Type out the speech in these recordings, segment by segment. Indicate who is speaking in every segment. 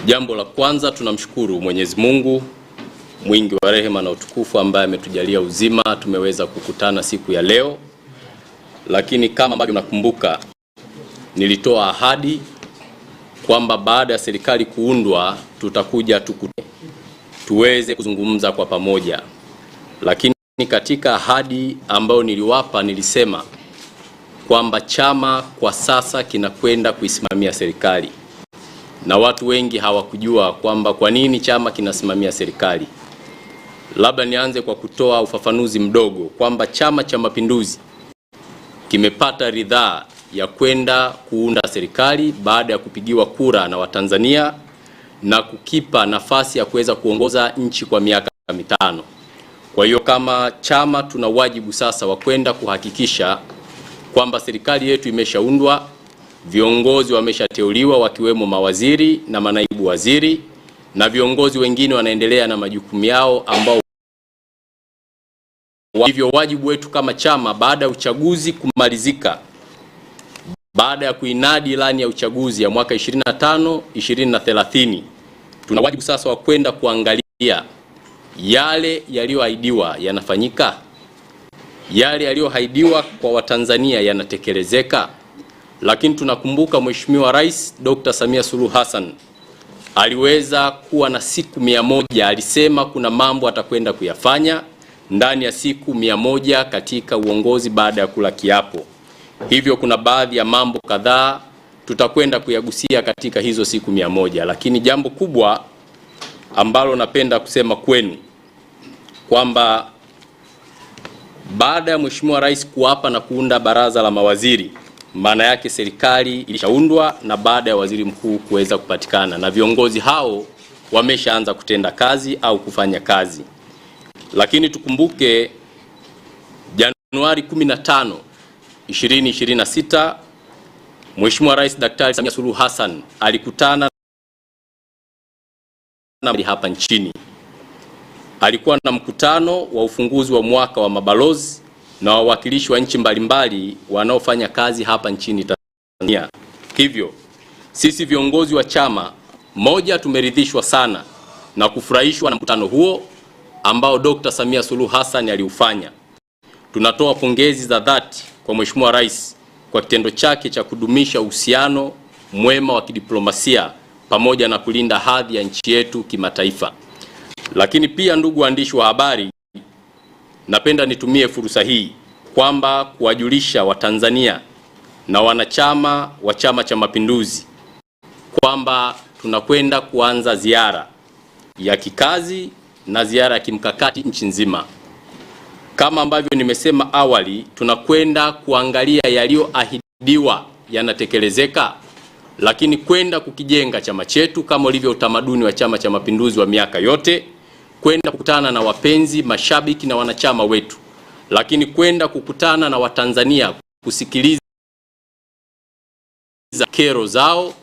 Speaker 1: Jambo la kwanza, tunamshukuru Mwenyezi Mungu mwingi wa rehema na utukufu ambaye ametujalia uzima tumeweza kukutana siku ya leo. Lakini kama ambavyo nakumbuka, nilitoa ahadi kwamba baada ya serikali kuundwa tutakuja tuweze kuzungumza kwa pamoja. Lakini katika ahadi ambayo niliwapa nilisema kwamba chama kwa sasa kinakwenda kuisimamia serikali. Na watu wengi hawakujua kwamba kwa nini chama kinasimamia serikali. Labda nianze kwa kutoa ufafanuzi mdogo kwamba Chama cha Mapinduzi kimepata ridhaa ya kwenda kuunda serikali baada ya kupigiwa kura na Watanzania na kukipa nafasi ya kuweza kuongoza nchi kwa miaka 5. Kwa hiyo kama chama tuna wajibu sasa wa kwenda kuhakikisha kwamba serikali yetu imeshaundwa, viongozi wameshateuliwa wakiwemo mawaziri na manaibu waziri, na viongozi wengine wanaendelea na majukumu yao ambao hivyo wajibu wetu kama chama baada ya uchaguzi kumalizika, baada ya kuinadi ilani ya uchaguzi ya mwaka 25, 20 na 30, tuna wajibu sasa wa kwenda kuangalia yale yaliyoahidiwa yanafanyika, yale yaliyoahidiwa kwa Watanzania yanatekelezeka. Lakini tunakumbuka Mheshimiwa Rais Dr. Samia Suluhu Hassan aliweza kuwa na siku 100, alisema kuna mambo atakwenda kuyafanya ndani ya siku 100 katika uongozi baada ya kula kiapo. Hivyo kuna baadhi ya mambo kadhaa tutakwenda kuyagusia katika hizo siku 100, lakini jambo kubwa ambalo napenda kusema kwenu kwamba baada ya Mheshimiwa Rais kuapa na kuunda baraza la mawaziri, maana yake serikali ilishaundwa na baada ya waziri mkuu kuweza kupatikana na viongozi hao wameshaanza kutenda kazi au kufanya kazi. Lakini tukumbuke Januari 15, 2026 Mheshimiwa Rais Daktari Samia Suluhu Hassan alikutana na hapa nchini. Alikuwa na mkutano wa ufunguzi wa mwaka wa mabalozi na wawakilishi wa nchi mbalimbali wanaofanya kazi hapa nchini Tanzania. Hivyo sisi viongozi wa chama moja, tumeridhishwa sana na kufurahishwa na mkutano huo ambao Dr. Samia Suluhu Hassan aliufanya. Tunatoa pongezi za dhati kwa Mheshimiwa Rais kwa kitendo chake cha kudumisha uhusiano mwema wa kidiplomasia pamoja na kulinda hadhi ya nchi yetu kimataifa. Lakini pia, ndugu waandishi wa habari, napenda nitumie fursa hii kwamba kuwajulisha Watanzania na wanachama wa Chama cha Mapinduzi kwamba tunakwenda kuanza ziara ya kikazi na ziara ya kimkakati nchi nzima. Kama ambavyo nimesema awali, tunakwenda kuangalia yaliyoahidiwa yanatekelezeka, lakini kwenda kukijenga chama chetu kama ulivyo utamaduni wa Chama cha Mapinduzi wa miaka yote, kwenda kukutana na wapenzi, mashabiki na wanachama wetu, lakini kwenda kukutana na Watanzania kusikiliza kero zao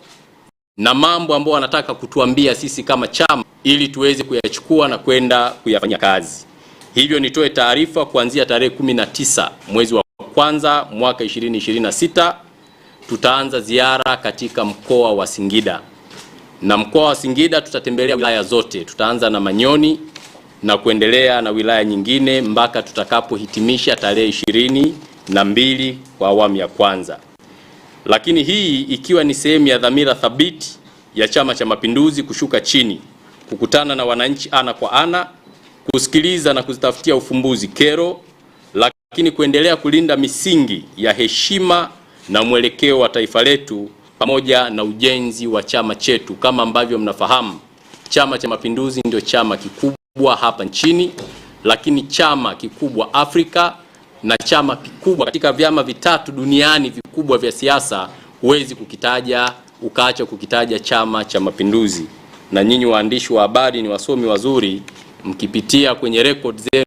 Speaker 1: na mambo ambayo wanataka kutuambia sisi kama chama ili tuweze kuyachukua na kwenda kuyafanyia kazi. Hivyo nitoe taarifa kuanzia tarehe 19 mwezi wa kwanza mwaka 2026 tutaanza ziara katika mkoa wa Singida. Na mkoa wa Singida tutatembelea wilaya zote. Tutaanza na Manyoni na kuendelea na wilaya nyingine mpaka tutakapohitimisha tarehe 22 kwa awamu ya kwanza. Lakini hii ikiwa ni sehemu ya dhamira thabiti ya Chama cha Mapinduzi kushuka chini, kukutana na wananchi ana kwa ana, kusikiliza na kuzitafutia ufumbuzi kero, lakini kuendelea kulinda misingi ya heshima na mwelekeo wa taifa letu pamoja na ujenzi wa chama chetu. Kama ambavyo mnafahamu, Chama cha Mapinduzi ndio chama kikubwa hapa nchini, lakini chama kikubwa Afrika na chama kikubwa katika vyama vitatu duniani vikubwa vya siasa. Huwezi kukitaja ukaacha kukitaja Chama cha Mapinduzi. Na nyinyi waandishi wa habari ni wasomi wazuri, mkipitia kwenye record zenu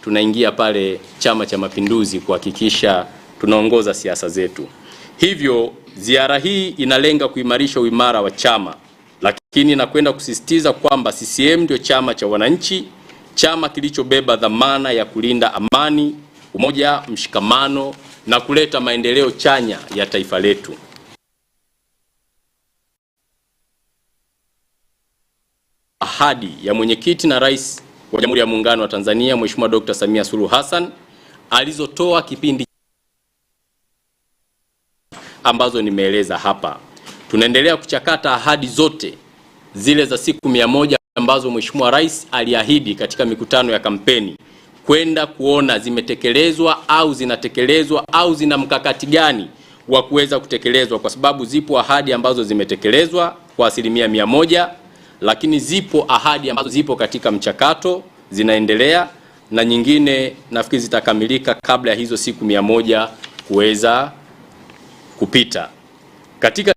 Speaker 1: tunaingia pale Chama cha Mapinduzi kuhakikisha tunaongoza siasa zetu. Hivyo ziara hii inalenga kuimarisha uimara wa chama, lakini nakwenda kusisitiza kwamba CCM ndio chama cha wananchi, chama kilichobeba dhamana ya kulinda amani, umoja, mshikamano na kuleta maendeleo chanya ya taifa letu. ahadi ya mwenyekiti na Rais wa Jamhuri ya Muungano wa Tanzania Mheshimiwa Dr. Samia Suluhu Hassan alizotoa kipindi ambazo nimeeleza hapa. Tunaendelea kuchakata ahadi zote zile za siku 100 ambazo Mheshimiwa Rais aliahidi katika mikutano ya kampeni, kwenda kuona zimetekelezwa au zinatekelezwa au zina mkakati gani wa kuweza kutekelezwa, kwa sababu zipo ahadi ambazo zimetekelezwa kwa 100%, lakini zipo ahadi ambazo zipo katika mchakato zinaendelea, na nyingine nafikiri zitakamilika kabla ya hizo siku 100 kuweza kupita. Katika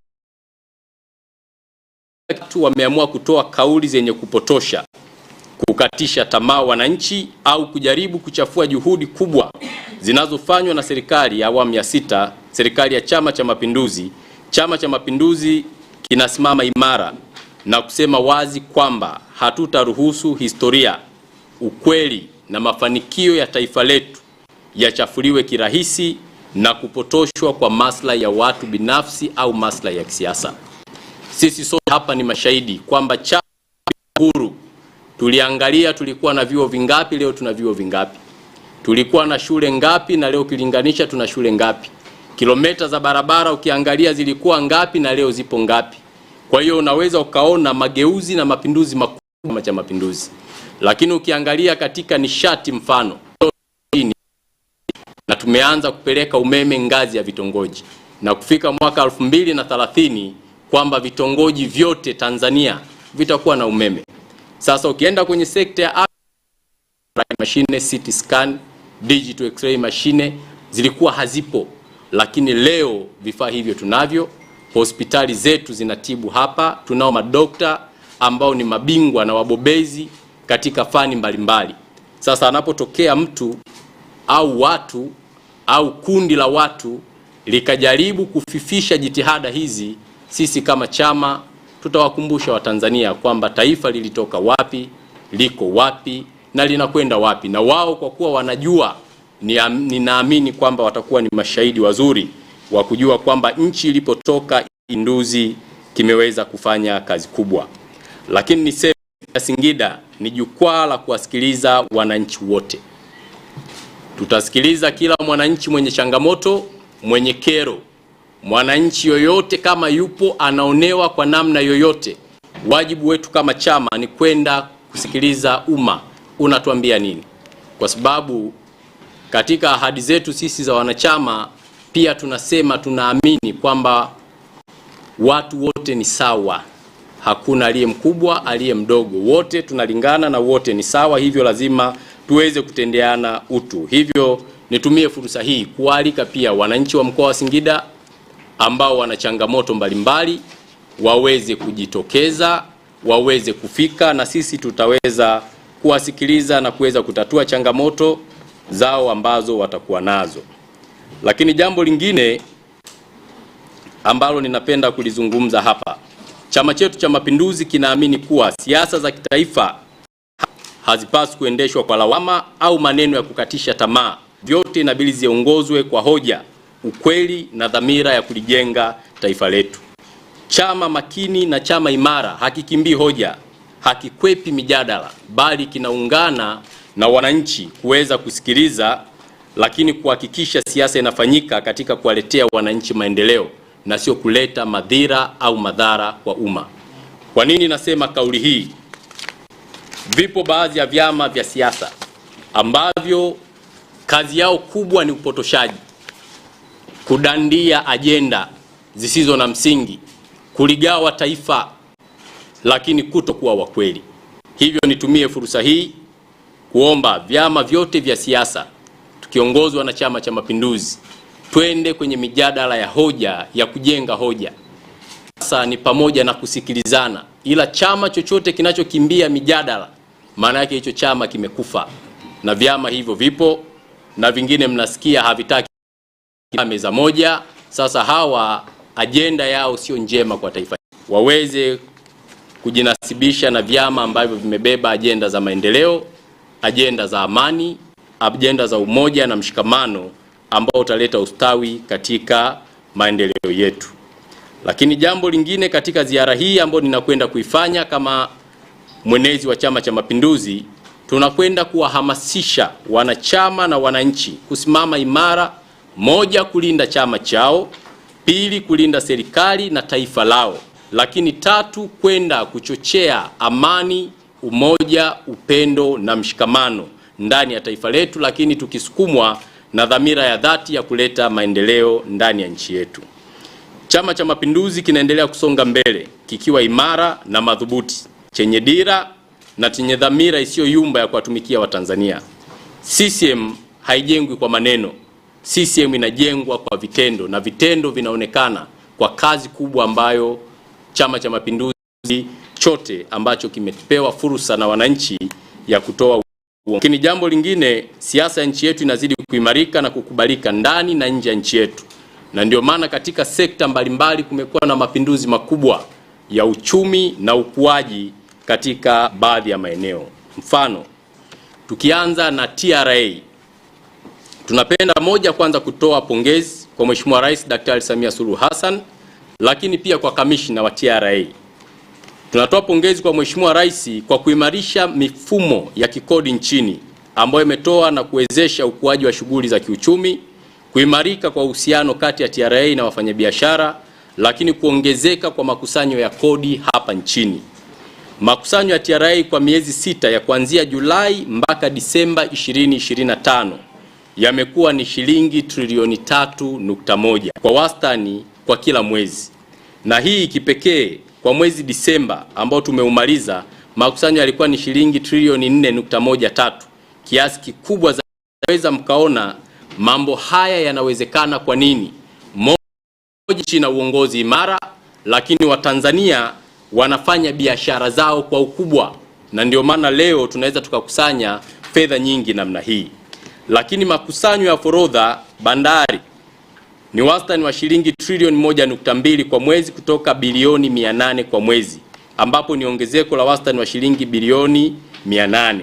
Speaker 1: watu wameamua kutoa kauli zenye kupotosha, kukatisha tamaa wananchi au kujaribu kuchafua juhudi kubwa zinazofanywa na serikali ya awamu ya 6, serikali ya Chama cha Mapinduzi. Chama cha Mapinduzi kinasimama imara na kusema wazi kwamba hatutaruhusu historia, ukweli na mafanikio ya taifa letu yachafuliwe kirahisi na kupotoshwa kwa maslahi ya watu binafsi au maslahi ya kisiasa. Sisi sote hapa ni mashahidi kwamba chama huru, tuliangalia tulikuwa na vyuo vingapi, leo tuna vyuo vingapi, tulikuwa na shule ngapi na leo ukilinganisha tuna shule ngapi, kilomita za barabara ukiangalia zilikuwa ngapi na leo zipo ngapi. Kwa hiyo unaweza ukaona mageuzi na mapinduzi makubwa ya Chama cha Mapinduzi. Lakini ukiangalia katika nishati, mfano, na tumeanza kupeleka umeme ngazi ya vitongoji na kufika mwaka 2030 kwamba vitongoji vyote Tanzania vitakuwa na umeme. Sasa ukienda kwenye sekta ya mashine, CT scan, digital x-ray mashine zilikuwa hazipo, lakini leo vifaa hivyo tunavyo. Hospitali zetu zinatibu hapa, tunao madokta ambao ni mabingwa na wabobezi katika fani mbalimbali. Sasa anapotokea mtu au watu au kundi la watu likajaribu kufifisha jitihada hizi, sisi kama chama tutawakumbusha Watanzania kwamba taifa lilitoka wapi, liko wapi na linakwenda wapi, na wao kwa kuwa wanajua, ninaamini kwamba watakuwa ni mashahidi wazuri wa kujua kwamba nchi ilipotoka Mapinduzi kimeweza kufanya kazi kubwa. Lakini niseme Singida ni jukwaa la kuwasikiliza wananchi wote. Tutasikiliza kila mwananchi mwenye changamoto, mwenye kero, mwananchi yoyote kama yupo anaonewa kwa namna yoyote. Wajibu wetu kama chama ni kwenda kusikiliza umma unatuambia nini, kwa sababu katika ahadi zetu sisi za wanachama pia tunasema tunaamini kwamba watu wote ni sawa, hakuna aliye mkubwa aliye mdogo, wote tunalingana na wote ni sawa, hivyo lazima tuweze kutendeana utu. Hivyo nitumie fursa hii kualika pia wananchi wa mkoa wa Singida ambao wana changamoto mbalimbali waweze kujitokeza, waweze kufika, na sisi tutaweza kuwasikiliza na kuweza kutatua changamoto zao ambazo watakuwa nazo. Lakini jambo lingine ambalo ninapenda kulizungumza hapa, chama chetu cha Mapinduzi kinaamini kuwa siasa za kitaifa hazipaswi kuendeshwa kwa lawama au maneno ya kukatisha tamaa. Vyote inabidi ziongozwe kwa hoja, ukweli na dhamira ya kulijenga taifa letu. Chama makini na chama imara hakikimbii hoja, hakikwepi mijadala, bali kinaungana na wananchi kuweza kusikiliza, lakini kuhakikisha siasa inafanyika katika kuwaletea wananchi maendeleo na sio kuleta madhira au madhara kwa umma. Kwa nini nasema kauli hii? Vipo baadhi ya vyama vya siasa ambavyo kazi yao kubwa ni upotoshaji, kudandia ajenda zisizo na msingi, kuligawa taifa, lakini kutokuwa wa kweli. Hivyo nitumie fursa hii kuomba vyama vyote vya siasa tukiongozwa na Chama cha Mapinduzi twende kwenye mijadala ya hoja, ya kujenga hoja. Sasa ni pamoja na kusikilizana, ila chama chochote kinachokimbia mijadala maana yake hicho chama kimekufa. Na vyama hivyo vipo na vingine mnasikia havitaki meza moja. Sasa hawa ajenda yao sio njema kwa taifa, waweze kujinasibisha na vyama ambavyo vimebeba ajenda za maendeleo, ajenda za amani, ajenda za umoja na mshikamano ambao utaleta ustawi katika maendeleo yetu. Lakini jambo lingine katika ziara hii ambayo ninakwenda kuifanya kama mwenezi wa Chama cha Mapinduzi, tunakwenda kuwahamasisha wanachama na wananchi kusimama imara: moja, kulinda chama chao; pili, kulinda serikali na taifa lao; lakini tatu, kwenda kuchochea amani, umoja, upendo na mshikamano ndani ya taifa letu, lakini tukisukumwa na dhamira ya dhati ya kuleta maendeleo ndani ya nchi yetu. Chama cha Mapinduzi kinaendelea kusonga mbele kikiwa imara na madhubuti, chenye dira na chenye dhamira isiyoyumba ya kuwatumikia Watanzania. CCM haijengwi kwa maneno. CCM inajengwa kwa vitendo, na vitendo vinaonekana kwa kazi kubwa ambayo Chama cha Mapinduzi chote ambacho kimepewa fursa na wananchi ya kutoa. Lakini jambo lingine, siasa ya nchi yetu inazidi kuimarika na kukubalika ndani na nje ya nchi yetu, na ndio maana katika sekta mbalimbali kumekuwa na mapinduzi makubwa ya uchumi na ukuaji katika baadhi ya maeneo. Mfano, tukianza na TRA, tunapenda moja kwanza kutoa pongezi kwa Mheshimiwa Rais Daktari Samia Suluhu Hassan, lakini pia kwa kamishna wa TRA. Tunatoa pongezi kwa Mheshimiwa Rais kwa kuimarisha mifumo ya kikodi nchini ambayo imetoa na kuwezesha ukuaji wa shughuli za kiuchumi, kuimarika kwa uhusiano kati ya TRA na wafanyabiashara, lakini kuongezeka kwa makusanyo ya kodi hapa nchini. Makusanyo ya TRA kwa miezi sita ya kuanzia Julai mpaka Disemba 2025 yamekuwa ni shilingi trilioni 3.1 kwa wastani kwa kila mwezi. Na hii kipekee kwa mwezi Disemba ambao tumeumaliza, makusanyo yalikuwa ni shilingi trilioni 4.13, kiasi kikubwa zaidi. Naweza mkaona mambo haya yanawezekana kwa nini? Moja, chini na uongozi imara, lakini Watanzania wanafanya biashara zao kwa ukubwa, na ndio maana leo tunaweza tukakusanya fedha nyingi namna hii. Lakini makusanyo ya forodha bandari ni wastani wa shilingi trilioni 1.2 kwa mwezi kutoka bilioni 800 kwa mwezi, ambapo ni ongezeko la wastani wa shilingi bilioni 800.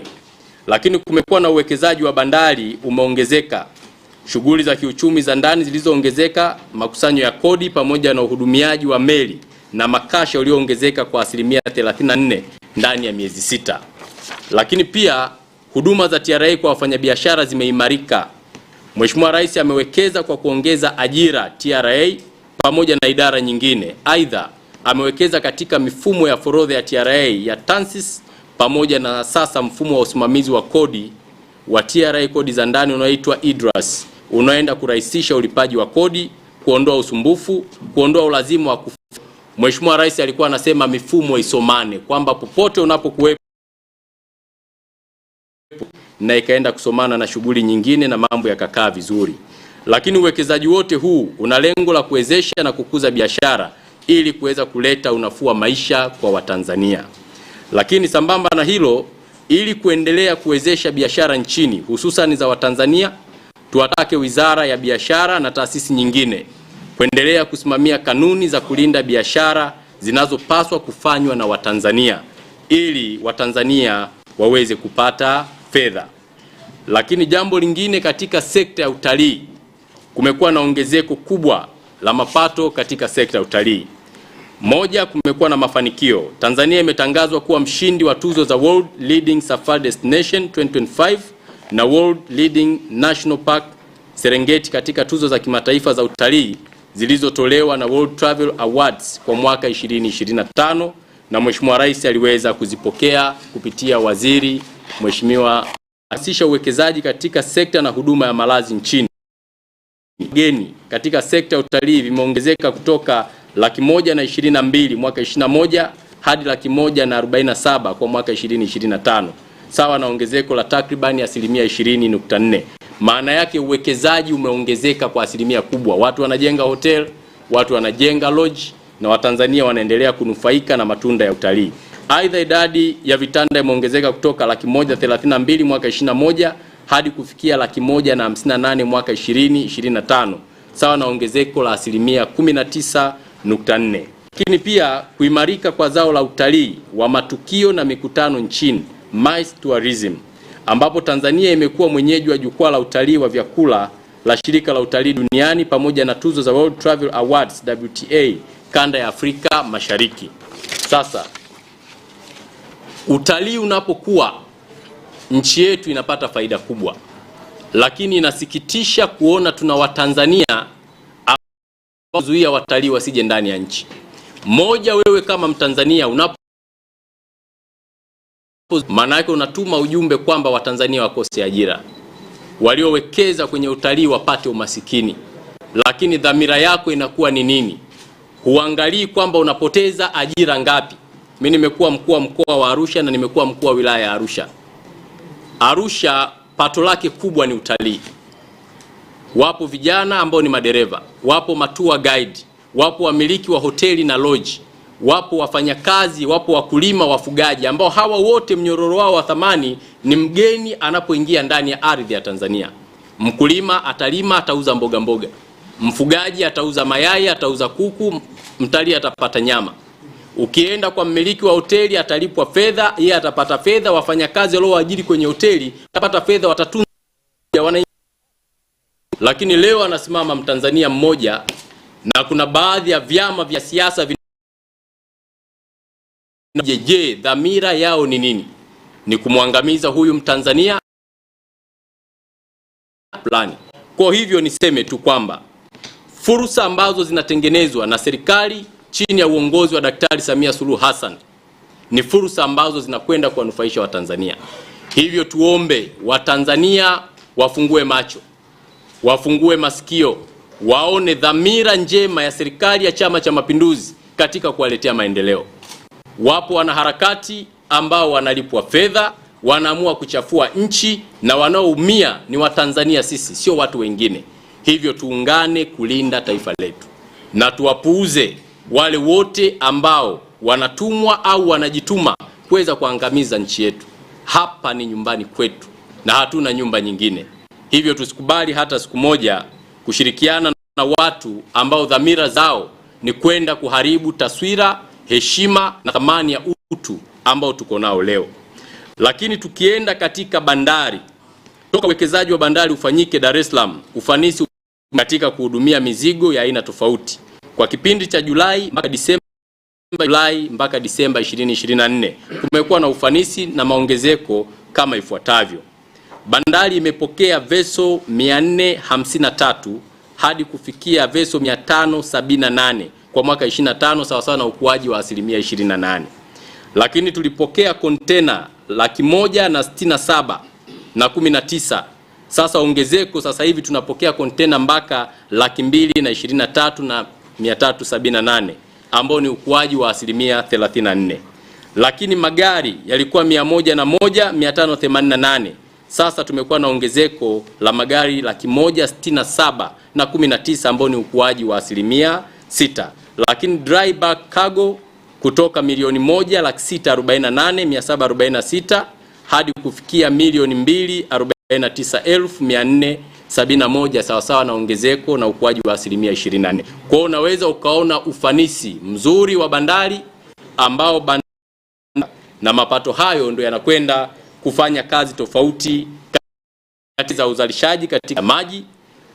Speaker 1: Lakini kumekuwa na uwekezaji wa bandari umeongezeka, shughuli za kiuchumi za ndani zilizoongezeka, makusanyo ya kodi pamoja na uhudumiaji wa meli na makasha ulioongezeka kwa asilimia 34 ndani ya miezi sita. Lakini pia huduma za TRA kwa wafanyabiashara zimeimarika. Mheshimiwa Rais amewekeza kwa kuongeza ajira TRA pamoja na idara nyingine. Aidha, amewekeza katika mifumo ya forodha ya TRA ya TANSIS pamoja na sasa mfumo wa usimamizi wa kodi wa TRA, kodi za ndani unaoitwa IDRAS, unaenda kurahisisha ulipaji wa kodi, kuondoa usumbufu, kuondoa ulazima wa Mheshimiwa Rais alikuwa anasema mifumo isomane, kwamba popote unapokuwepo na ikaenda kusomana na shughuli nyingine na mambo yakakaa vizuri. Lakini uwekezaji wote huu una lengo la kuwezesha na kukuza biashara ili kuweza kuleta unafuu wa maisha kwa Watanzania. Lakini sambamba na hilo, ili kuendelea kuwezesha biashara nchini hususan za Watanzania, tuwatake Wizara ya Biashara na taasisi nyingine kuendelea kusimamia kanuni za kulinda biashara zinazopaswa kufanywa na Watanzania ili Watanzania waweze kupata fedha. Lakini jambo lingine, katika sekta ya utalii kumekuwa na ongezeko kubwa la mapato katika sekta ya utalii. Moja, kumekuwa na mafanikio. Tanzania imetangazwa kuwa mshindi wa tuzo za World Leading Safari Destination 2025 na World Leading National Park Serengeti katika tuzo za kimataifa za utalii zilizotolewa na World Travel Awards kwa mwaka 2025, na Mheshimiwa Rais aliweza kuzipokea kupitia waziri Mheshimiwa. Asisha uwekezaji katika sekta na huduma ya malazi nchini. Geni katika sekta ya utalii vimeongezeka kutoka 122 mwaka 21 hadi 147 kwa mwaka 2025, sawa na ongezeko la takribani asilimia 20.4. Maana yake uwekezaji umeongezeka kwa asilimia kubwa. Watu wanajenga hotel, watu wanajenga lodge, na Watanzania wanaendelea kunufaika na matunda ya utalii. Aidha, idadi ya vitanda imeongezeka kutoka 132 mwaka 21 hadi kufikia 158 mwaka 2025, sawa na ongezeko la asilimia 19.4. Lakini pia kuimarika kwa zao la utalii wa matukio na mikutano nchini, MICE Tourism, ambapo Tanzania imekuwa mwenyeji wa jukwaa la utalii wa vyakula la shirika la utalii duniani pamoja na tuzo za World Travel Awards WTA kanda ya Afrika Mashariki. Sasa Utalii unapokuwa, nchi yetu inapata faida kubwa, lakini inasikitisha kuona tuna Watanzania ambao kuzuia watalii wasije ndani ya nchi. Moja, wewe kama Mtanzania maana yake unatuma ujumbe kwamba Watanzania wakose ajira, waliowekeza kwenye utalii wapate umasikini. Lakini dhamira yako inakuwa ni nini? Huangalii kwamba unapoteza ajira ngapi. Mimi nimekuwa mkuu wa mkoa wa Arusha na nimekuwa mkuu wa wilaya ya Arusha. Arusha pato lake kubwa ni utalii. Wapo vijana ambao ni madereva, wapo matua guide, wapo wamiliki wa hoteli na lodge, wapo wafanyakazi, wapo wakulima, wafugaji, ambao hawa wote mnyororo wao wa thamani ni mgeni anapoingia ndani ya ardhi ya Tanzania. Mkulima atalima, atauza mboga mboga. Mfugaji atauza mayai, atauza kuku, mtalii atapata nyama. Ukienda kwa mmiliki wa hoteli atalipwa fedha, yeye atapata fedha, wafanyakazi walioajiri kwenye hoteli watapata fedha, watatunza wananchi. Lakini leo anasimama Mtanzania mmoja, na kuna baadhi ya vyama vya siasa je, dhamira yao ni nini? Ni kumwangamiza huyu Mtanzania fulani. Kwa hivyo niseme tu kwamba fursa ambazo zinatengenezwa na serikali chini ya uongozi wa Daktari Samia Suluhu Hassan ni fursa ambazo zinakwenda kuwanufaisha Watanzania. Hivyo tuombe Watanzania wafungue macho, wafungue masikio, waone dhamira njema ya serikali ya Chama cha Mapinduzi katika kuwaletea maendeleo. Wapo wanaharakati ambao wanalipwa fedha, wanaamua kuchafua nchi, na wanaoumia ni Watanzania sisi, sio watu wengine. Hivyo tuungane kulinda taifa letu na tuwapuuze wale wote ambao wanatumwa au wanajituma kuweza kuangamiza nchi yetu. Hapa ni nyumbani kwetu na hatuna nyumba nyingine. Hivyo tusikubali hata siku moja kushirikiana na watu ambao dhamira zao ni kwenda kuharibu taswira, heshima na thamani ya utu ambao tuko nao leo. Lakini tukienda katika bandari, toka uwekezaji wa bandari ufanyike Dar es Salaam, ufanisi katika kuhudumia mizigo ya aina tofauti kwa kipindi cha Julai mpaka Disemba 2024 kumekuwa na ufanisi na maongezeko kama ifuatavyo. Bandari imepokea veso 453 hadi kufikia veso 578 kwa mwaka 25, sawa sawa na ukuaji wa asilimia 28. Lakini tulipokea kontena 167 na 19. Sasa ongezeko, sasa hivi tunapokea kontena mpaka 223 na 378, ambao ni ukuaji wa asilimia 34. Lakini magari yalikuwa 101,588. Sasa tumekuwa na ongezeko la magari 167 na 19, ambao ni ukuaji wa asilimia 6. Lakini dry bulk cargo kutoka milioni 1,648,746 hadi kufikia milioni 2,49,471, sawa sawa na ongezeko na ukuaji wa asilimia 24. Kwa hiyo unaweza ukaona ufanisi mzuri wa bandari ambao na mapato hayo ndio yanakwenda kufanya kazi tofauti katika uzalishaji katika maji,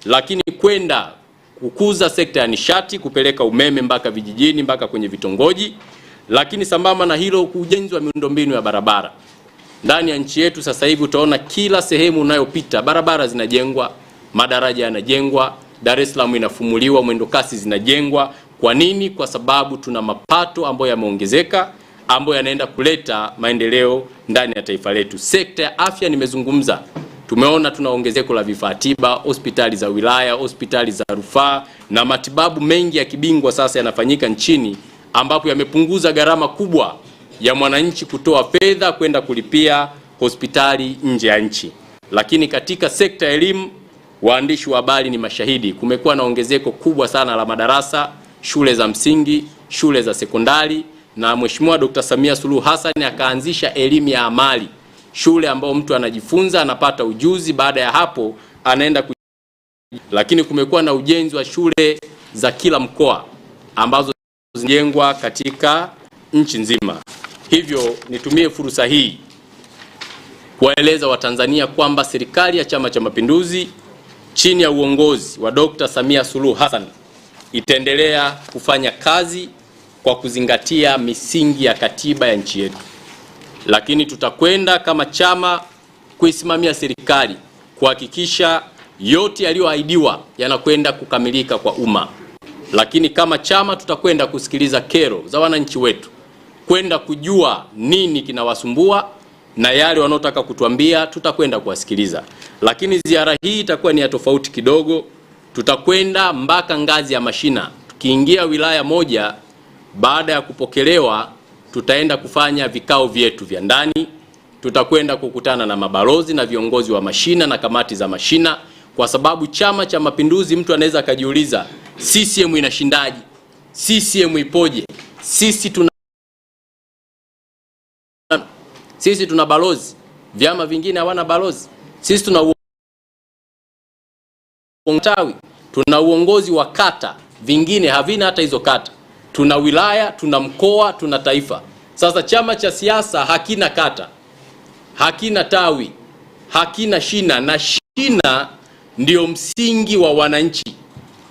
Speaker 1: lakini kwenda kukuza sekta ya nishati, kupeleka umeme mpaka vijijini mpaka kwenye vitongoji. Lakini sambamba na hilo, ujenzi wa miundombinu ya barabara ndani ya nchi yetu. Sasa hivi utaona kila sehemu unayopita barabara zinajengwa, madaraja yanajengwa, Dar es Salaam inafumuliwa, mwendo kasi zinajengwa. Kwa nini? Kwa sababu tuna mapato ambayo yameongezeka, ambayo yanaenda kuleta maendeleo ndani ya taifa letu. Sekta ya afya nimezungumza. Tumeona tuna ongezeko la vifaa tiba, hospitali za wilaya, hospitali za rufaa, na matibabu mengi ya kibingwa sasa yanafanyika nchini, ambapo yamepunguza gharama kubwa ya mwananchi kutoa fedha kwenda kulipia hospitali nje ya nchi. Lakini katika sekta ya elimu, waandishi wa habari ni mashahidi, kumekuwa na ongezeko kubwa sana la madarasa, shule za msingi, shule za sekondari, na Mheshimiwa Dr. Samia Suluhu Hassan akaanzisha elimu ya amali, shule ambao mtu anajifunza, anapata ujuzi, baada ya hapo anaenda Lakini kumekuwa na ujenzi wa shule za kila mkoa ambazo zinajengwa katika nchi nzima. Hivyo nitumie fursa hii kuwaeleza Watanzania kwamba serikali ya Chama cha Mapinduzi chini ya uongozi wa Dr. Samia Suluhu Hassan itaendelea kufanya kazi kwa kuzingatia misingi ya katiba ya nchi yetu. lakini tutakwenda kama chama kuisimamia serikali kuhakikisha yote yaliyoahidiwa yanakwenda kukamilika kwa umma. Lakini kama chama tutakwenda kusikiliza kero za wananchi wetu, kwenda kujua nini kinawasumbua na yale wanaotaka kutuambia tutakwenda kuwasikiliza. Lakini ziara hii itakuwa ni ya tofauti kidogo. Tutakwenda mpaka ngazi ya mashina. Tukiingia wilaya moja, baada ya kupokelewa tutaenda kufanya vikao vyetu vya ndani. Tutakwenda kukutana na mabalozi na viongozi wa mashina na kamati za mashina, kwa sababu Chama cha Mapinduzi, mtu anaweza akajiuliza, CCM inashindaje? CCM ipoje? Sisi tuna balozi, vyama vingine hawana balozi. Sisi tuna tawi, tuna uongozi wa kata, vingine havina hata hizo kata. Tuna wilaya, tuna mkoa, tuna taifa. Sasa chama cha siasa hakina kata, hakina tawi, hakina shina, na shina ndio msingi wa wananchi,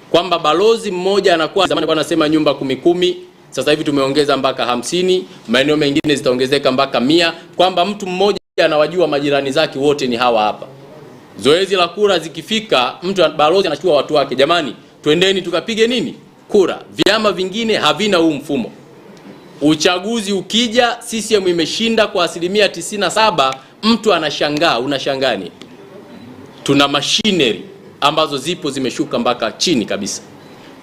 Speaker 1: kwamba balozi mmoja anakuwa, zamani kwa anasema nyumba 10, sasa hivi tumeongeza mpaka 50, maeneo mengine zitaongezeka mpaka 100, kwamba mtu mmoja anawajua majirani zake wote ni hawa hapa. Zoezi la kura zikifika, balozi anachukua watu wake, jamani, twendeni tukapige nini? Kura. Vyama vingine havina huu mfumo. Uchaguzi ukija, CCM imeshinda kwa 97%, mtu anashangaa. Unashangaa nini? Tuna machinery ambazo zipo zimeshuka mpaka chini kabisa.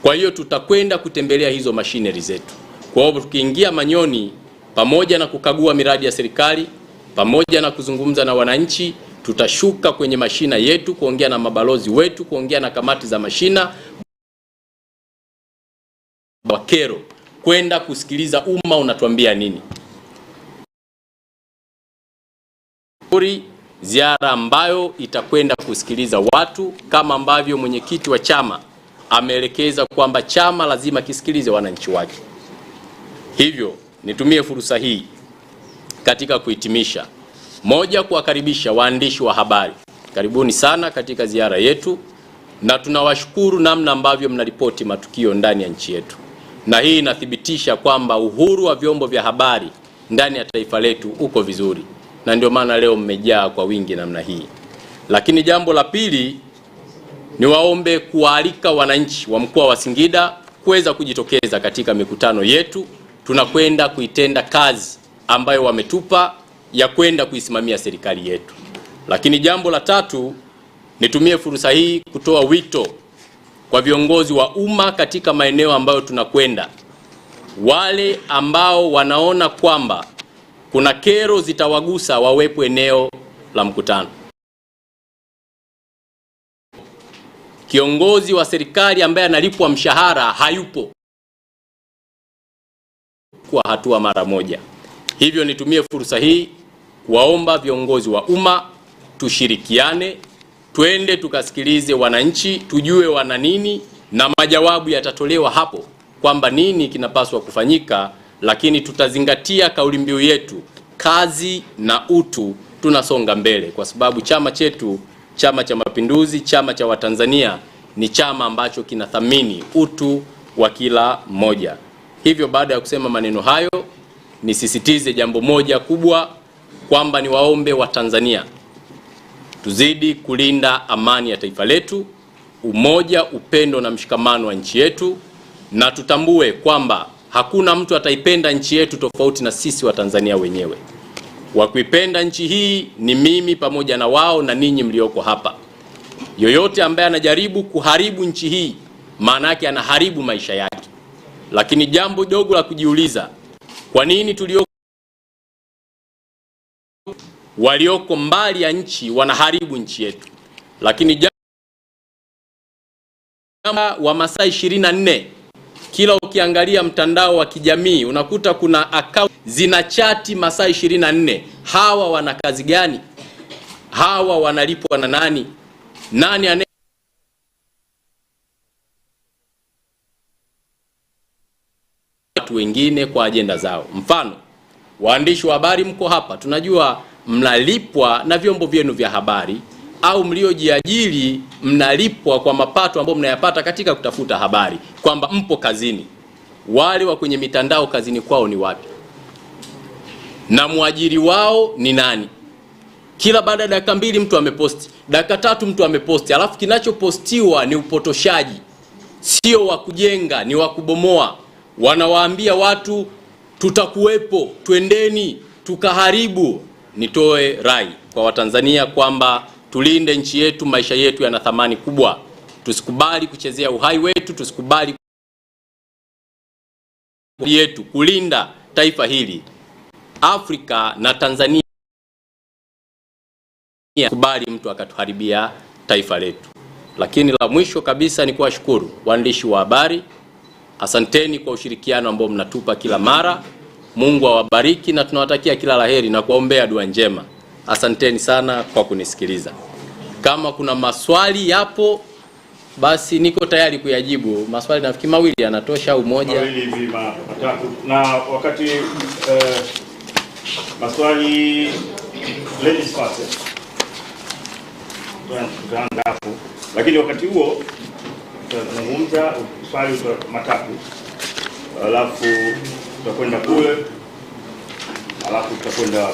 Speaker 1: Kwa hiyo tutakwenda kutembelea hizo machinery zetu. Kwa hiyo tukiingia Manyoni, pamoja na kukagua miradi ya serikali, pamoja na kuzungumza na wananchi, tutashuka kwenye mashina yetu kuongea na mabalozi wetu, kuongea na kamati za mashina, wakero, kwenda kusikiliza umma unatuambia nini. Ziara ambayo itakwenda kusikiliza watu, kama ambavyo mwenyekiti wa chama ameelekeza kwamba chama lazima kisikilize wananchi wake. Hivyo nitumie fursa hii katika kuhitimisha, moja, kuwakaribisha waandishi wa habari. Karibuni sana katika ziara yetu, na tunawashukuru namna ambavyo mnaripoti matukio ndani ya nchi yetu, na hii inathibitisha kwamba uhuru wa vyombo vya habari ndani ya taifa letu uko vizuri, na ndio maana leo mmejaa kwa wingi namna hii. Lakini jambo la pili, ni waombe kuwaalika wananchi wa mkoa wa Singida kuweza kujitokeza katika mikutano yetu. Tunakwenda kuitenda kazi ambayo wametupa ya kwenda kuisimamia serikali yetu. Lakini jambo la tatu, nitumie fursa hii kutoa wito kwa viongozi wa umma katika maeneo ambayo tunakwenda. Wale ambao wanaona kwamba kuna kero zitawagusa, wawepo eneo la mkutano. Kiongozi wa serikali ambaye analipwa mshahara hayupo, kwa hatua mara moja. Hivyo nitumie fursa hii kuwaomba viongozi wa umma tushirikiane, twende tukasikilize wananchi, tujue wana nini, na majawabu yatatolewa hapo kwamba nini kinapaswa kufanyika. Lakini tutazingatia kauli mbiu yetu, kazi na utu, tunasonga mbele, kwa sababu chama chetu, Chama cha Mapinduzi, chama cha Watanzania, ni chama ambacho kinathamini utu wa kila mmoja. Hivyo baada ya kusema maneno hayo, nisisitize jambo moja kubwa, kwamba ni waombe wa Tanzania tuzidi kulinda amani ya taifa letu, umoja, upendo na mshikamano wa nchi yetu, na tutambue kwamba hakuna mtu ataipenda nchi yetu tofauti na sisi wa Tanzania wenyewe. Wa kuipenda nchi hii ni mimi pamoja na wao na ninyi mlioko hapa. Yoyote ambaye anajaribu kuharibu nchi hii, maana yake anaharibu maisha yake. Lakini jambo dogo la kujiuliza, kwa nini walioko mbali ya nchi wanaharibu nchi yetu? Lakini jambo wa masaa 24, kila ukiangalia mtandao wa kijamii unakuta kuna account zina chati masaa 24. Hawa wana kazi gani? Hawa wanalipwa na nani? Nani watu wengine kwa ajenda zao? Mfano, waandishi wa habari mko hapa, tunajua mnalipwa na vyombo vyenu vya habari, au mliojiajiri mnalipwa kwa mapato ambayo mnayapata katika kutafuta habari, kwamba mpo kazini. Wale wa kwenye mitandao kazini kwao ni wapi? na mwajiri wao ni nani. Kila baada ya dakika 2 mtu ameposti, dakika 3 mtu ameposti, alafu kinachopostiwa ni upotoshaji, sio wa kujenga, ni wa kubomoa. Wanawaambia watu tutakuwepo, twendeni tukaharibu. Nitoe rai kwa Watanzania kwamba tulinde nchi yetu, maisha yetu yana thamani kubwa. Tusikubali kuchezea uhai wetu, tusikubali yetu kulinda taifa hili. Afrika na Tanzania, kubali mtu akatuharibia taifa letu. Lakini la mwisho kabisa ni kuwashukuru waandishi wa habari. Asanteni kwa ushirikiano ambao mnatupa kila mara. Mungu awabariki na tunawatakia kila laheri na kuombea dua njema. Asanteni sana kwa kunisikiliza. Kama kuna maswali yapo, basi niko tayari kuyajibu. Maswali nafikiri mawili yanatosha au moja?
Speaker 2: Mawili hivi matatu. Na wakati maswali ladies first. Tutaanza hapo. Lakini wakati huo tutazungumza swali matatu. Alafu tutakwenda kule. Alafu tutakwenda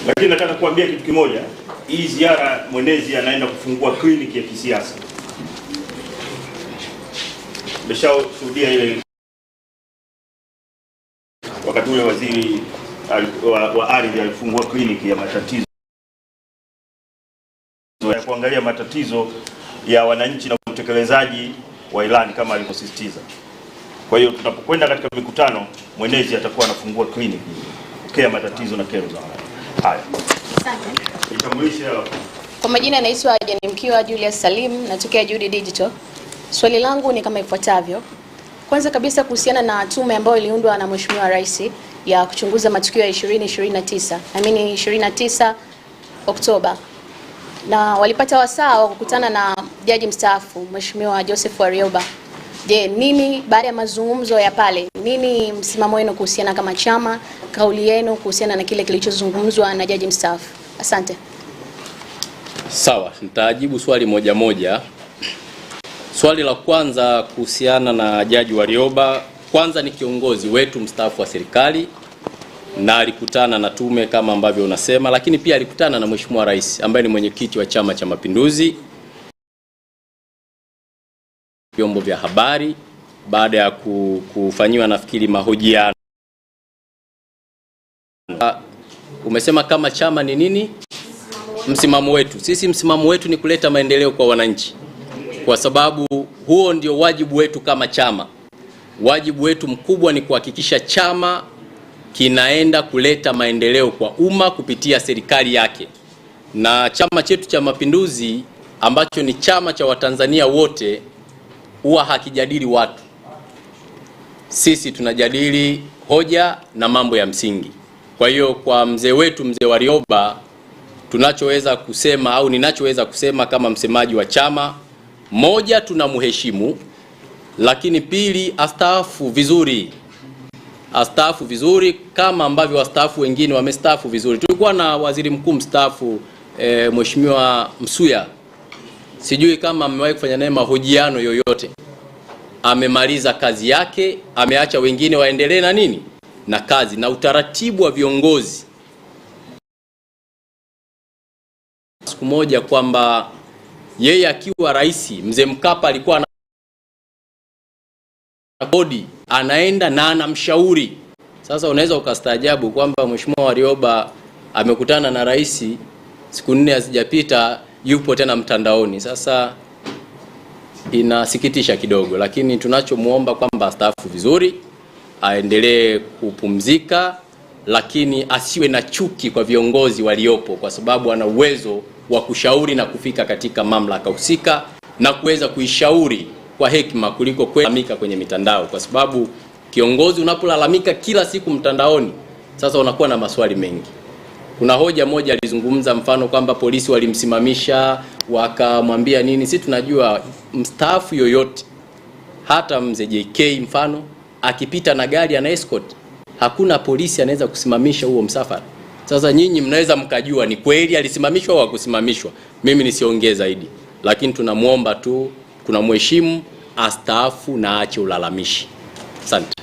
Speaker 2: lakini nataka kuambia kitu kimoja. Hii ziara Mwenezi anaenda kufungua kliniki ya kisiasa. Nimeshuhudia ile wakati ule waziri wa ardhi alifungua kliniki ya matatizo ya kuangalia matatizo ya wananchi na utekelezaji wa ilani kama alivyosisitiza. Kwa hiyo tunapokwenda katika mikutano, Mwenezi atakuwa anafungua kliniki kea matatizo na kero za wananchi. Haya.
Speaker 3: Asante.
Speaker 2: Nitambulishe
Speaker 3: kwa majina, naitwa Jane Mkiwa Julius Salim, natokea Judy Digital. Swali langu ni kama ifuatavyo. Kwanza kabisa kuhusiana na tume ambayo iliundwa na Mheshimiwa Rais ya kuchunguza matukio ya 29 Oktoba. Na walipata wasaa wa kukutana na jaji mstaafu Mheshimiwa Joseph Warioba. Je, nini baada ya mazungumzo ya pale, nini msimamo wenu kuhusiana kama chama, kauli yenu kuhusiana na kile kilichozungumzwa na jaji mstaafu? Asante.
Speaker 1: Sawa, nitajibu swali moja moja. Swali la kwanza kuhusiana na Jaji Warioba, kwanza ni kiongozi wetu mstaafu wa serikali na alikutana na tume kama ambavyo unasema, lakini pia alikutana na Mheshimiwa Rais ambaye ni mwenyekiti wa Chama cha Mapinduzi, vyombo vya habari baada ya kufanyiwa nafikiri mahojiano. Umesema kama chama ni nini msimamo wetu? Sisi msimamo wetu ni kuleta maendeleo kwa wananchi, kwa sababu huo ndio wajibu wetu kama chama. Wajibu wetu mkubwa ni kuhakikisha chama kinaenda kuleta maendeleo kwa umma kupitia serikali yake. Na chama chetu cha Mapinduzi ambacho ni chama cha Watanzania wote huwa hakijadili watu. Sisi tunajadili hoja na mambo ya msingi. Kwa hiyo kwa mzee wetu mzee Warioba, tunachoweza kusema au ninachoweza kusema kama msemaji wa chama, moja, tunamheshimu, lakini pili, astaafu vizuri. Astaafu vizuri kama ambavyo wastaafu wengine wamestaafu vizuri. Tulikuwa na waziri mkuu mstaafu Mheshimiwa Msuya. Sijui kama amewahi kufanya naye mahojiano yoyote. Amemaliza kazi yake, ameacha wengine waendelee na nini? Na kazi na utaratibu wa viongozi. Siku moja kwamba yeye akiwa rais, mzee Mkapa alikuwa na bodi, anaenda na anamshauri. Sasa unaweza ukastaajabu kwamba Mheshimiwa Warioba amekutana na rais, siku 4 hazijapita yupo tena mtandaoni. Sasa inasikitisha kidogo, lakini tunachomuomba kwamba astaafu vizuri, aendelee kupumzika, lakini asiwe na chuki kwa viongozi waliopo, kwa sababu ana uwezo wa kushauri na kufika katika mamlaka husika na kuweza kuishauri kwa hekima kuliko kulalamika kwenye mitandao, kwa sababu kiongozi unapolalamika kila siku mtandaoni, sasa unakuwa na maswali mengi. Kuna hoja moja alizungumza mfano kwamba polisi walimsimamisha wakamwambia nini. Sisi tunajua mstaafu yoyote, hata mzee JK mfano akipita na gari ana escort, hakuna polisi anaweza kusimamisha huo msafara. Sasa nyinyi mnaweza mkajua ni kweli alisimamishwa au hakusimamishwa. Mimi nisiongee zaidi. lakini tunamwomba tu, kuna mheshimu astaafu na aache ulalamishi. Asante.